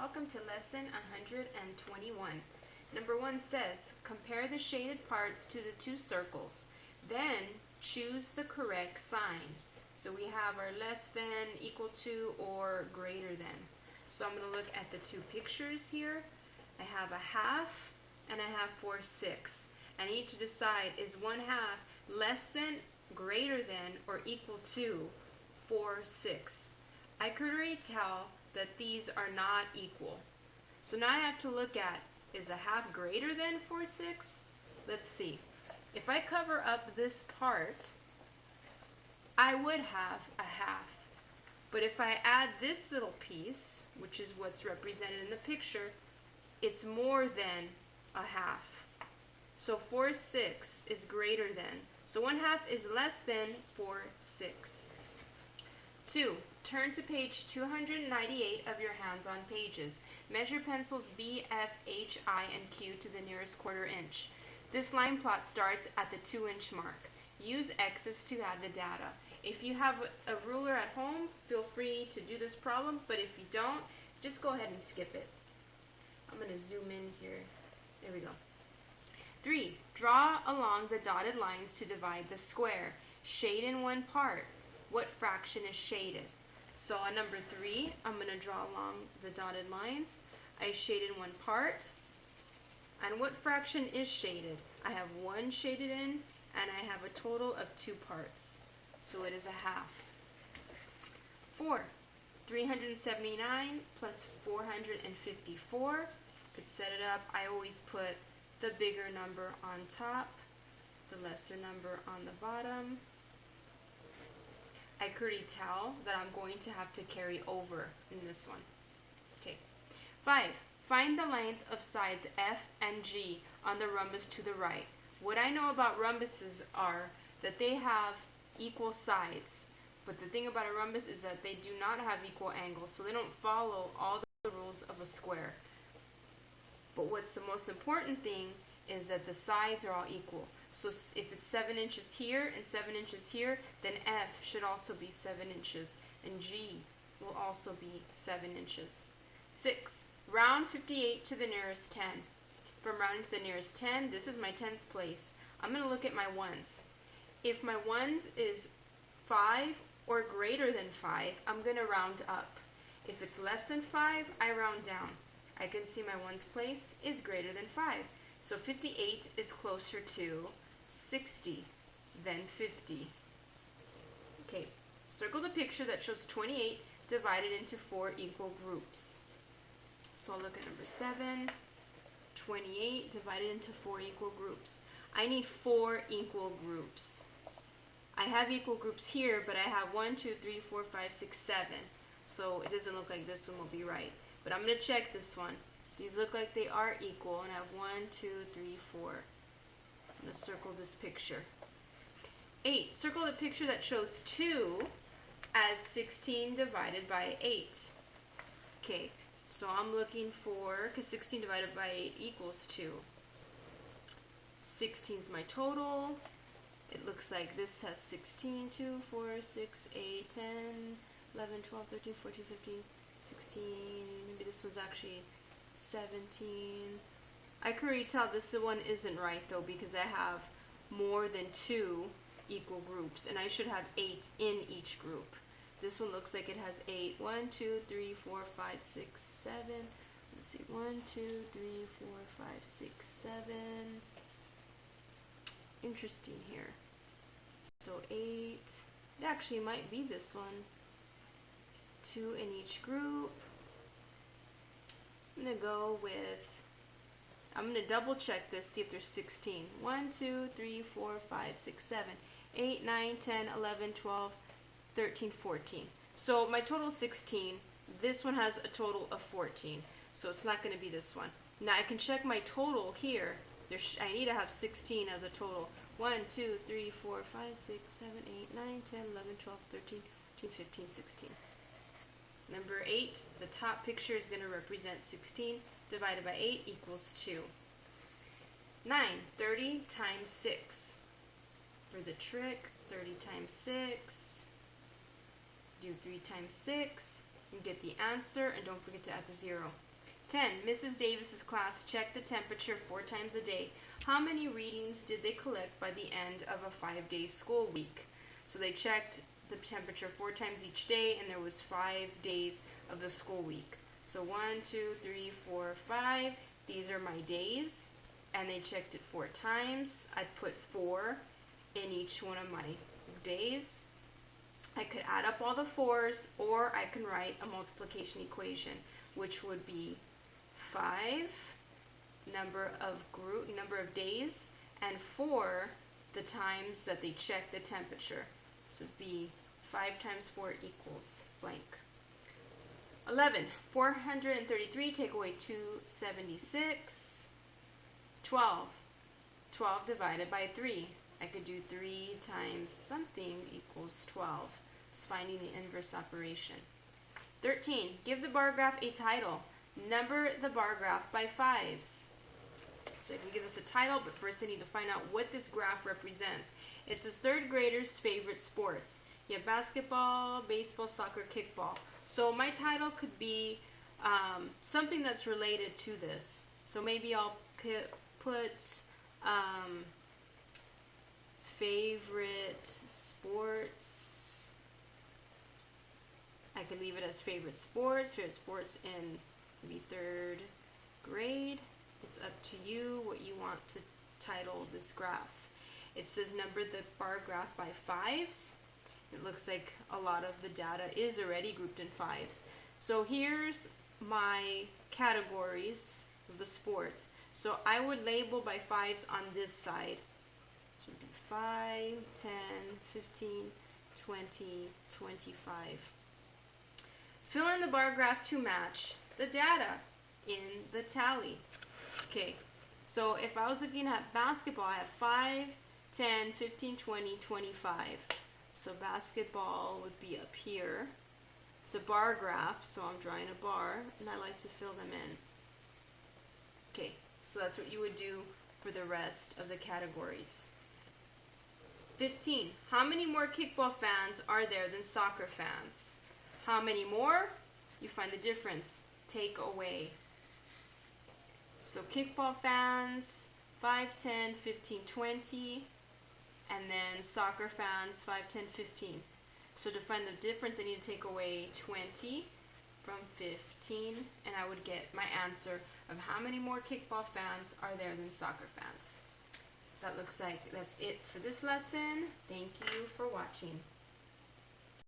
Welcome to lesson 121. Number 1 says, compare the shaded parts to the two circles. Then choose the correct sign. So we have our less than, equal to, or greater than. So I'm going to look at the two pictures here. I have a half and I have 4/6. I need to decide, is 1/2 less than, greater than, or equal to 4/6? I could already tell that these are not equal. So now I have to look at, is a half greater than 4/6? Let's see. If I cover up this part, I would have a half. But if I add this little piece, which is what's represented in the picture, it's more than a half. So 4/6 is greater than. So 1/2 is less than 4/6. 2. Turn to page 298 of your hands-on pages. Measure pencils B, F, H, I, and Q to the nearest 1/4 inch. This line plot starts at the 2-inch mark. Use X's to add the data. If you have a ruler at home, feel free to do this problem, but if you don't, just go ahead and skip it. I'm going to zoom in here. There we go. 3. Draw along the dotted lines to divide the square. Shade in one part. What fraction is shaded? So on number 3, I'm going to draw along the dotted lines. I shaded one part. And what fraction is shaded? I have 1 shaded in, and I have a total of 2 parts. So it is a half. 4. 379 plus 454. Could set it up. I always put the bigger number on top, the lesser number on the bottom. I could already tell that I'm going to have to carry over in this one. Okay. 5. Find the length of sides F and G on the rhombus to the right. What I know about rhombuses are that they have equal sides. But the thing about a rhombus is that they do not have equal angles, so they don't follow all the rules of a square. But what's the most important thing is that the sides are all equal. So if it's 7 inches here and 7 inches here, then F should also be 7 inches, and G will also be 7 inches. 6. Round 58 to the nearest 10. From rounding to the nearest 10, this is my 10th place. I'm going to look at my ones. If my ones is 5 or greater than 5, I'm going to round up. If it's less than 5, I round down. I can see my ones place is greater than 5. So 58 is closer to 60 than 50. Okay, circle the picture that shows 28 divided into 4 equal groups. So I'll look at number 7. 28 divided into 4 equal groups. I need 4 equal groups. I have equal groups here, but I have 1, 2, 3, 4, 5, 6, 7. So it doesn't look like this one will be right. But I'm going to check this one. These look like they are equal, and I have 1, 2, 3, 4. I'm going to circle this picture. 8. Circle the picture that shows 2 as 16 divided by 8. Okay, so I'm looking for, because 16 divided by 8 equals 2. 16 is my total. It looks like this has 16, 2, 4, 6, 8, 10, 11, 12, 13, 14, 15, 16. Maybe this one's actually 17. I could already tell this one isn't right though, because I have more than 2 equal groups, and I should have 8 in each group. This one looks like it has 8. 1, 2, 3, 4, 5, 6, 7. Let's see. 1, 2, 3, 4, 5, 6, 7. Interesting here. So 8. It actually might be this one. 2 in each group. I'm going to go with, I'm going to double check this, see if there's 16. 1, 2, 3, 4, 5, 6, 7, 8, 9, 10, 11, 12, 13, 14. So my total is 16. This one has a total of 14. So it's not going to be this one. Now I can check my total here. I need to have 16 as a total. 1, 2, 3, 4, 5, 6, 7, 8, 9, 10, 11, 12, 13, 14, 15, 16. Number 8, the top picture is going to represent 16 divided by 8 equals 2. 9, 30 times 6. For the trick, 30 times 6. Do 3 times 6. You get the answer, and don't forget to add the 0. 10. Mrs. Davis's class checked the temperature 4 times a day. How many readings did they collect by the end of a 5-day school week? So they checked the temperature 4 times each day, and there was 5 days of the school week. So 1, 2, 3, 4, 5. These are my days, and they checked it 4 times. I put 4 in each one of my days. I could add up all the 4s, or I can write a multiplication equation, which would be 5, number of days, and 4, the times that they check the temperature. So it would be 5 times 4 equals blank. 11. 433 take away 276. 12. 12 divided by 3. I could do 3 times something equals 12. It's finding the inverse operation. 13. Give the bar graph a title. Number the bar graph by 5s. So I can give this a title, but first I need to find out what this graph represents. It says 3rd graders' favorite sports. You have basketball, baseball, soccer, kickball. So my title could be something that's related to this. So maybe I'll put favorite sports. I could leave it as favorite sports in maybe 3rd grade. It's up to you what you want to title this graph. It says number the bar graph by 5s. It looks like a lot of the data is already grouped in 5s. So here's my categories of the sports. So I would label by 5s on this side. So it would be 5, 10, 15, 20, 25. Fill in the bar graph to match the data in the tally. Okay, so if I was looking at basketball, I have 5, 10, 15, 20, 25. So basketball would be up here. It's a bar graph, so I'm drawing a bar, and I like to fill them in. Okay, so that's what you would do for the rest of the categories. 15. How many more kickball fans are there than soccer fans? How many more? You find the difference. Take away. So kickball fans, 5, 10, 15, 20. And then soccer fans, 5, 10, 15. So to find the difference, I need to take away 20 from 15. And I would get my answer of how many more kickball fans are there than soccer fans. That looks like that's it for this lesson. Thank you for watching.